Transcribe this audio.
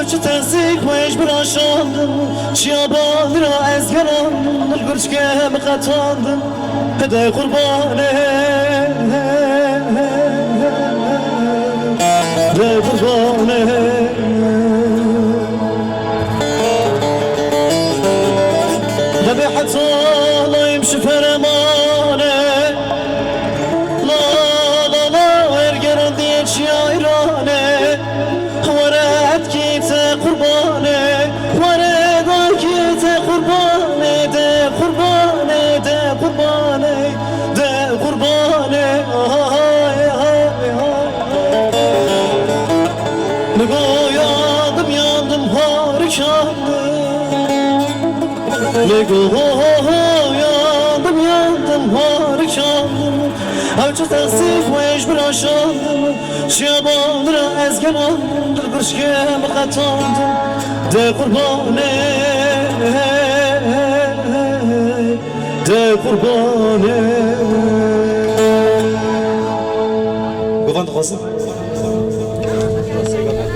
Avcı tesik ve bıraşandım Şiyabandıra ezgerandım Gürçke katandım Hede kurbane De kurbane De be hatta layım şüferemane La la la ergeran diye şairane Varet gite kurbane Varet gite kurbane De kurbane De kurbane De kurbane Ay ay ay Lego yandım yandım harikandım Lego yandım yandım harikandım Avcı tasdik ve bıraşandım Şiyabandıra ezgerandım Gürşke katandım De kurbane De kurbane Govan da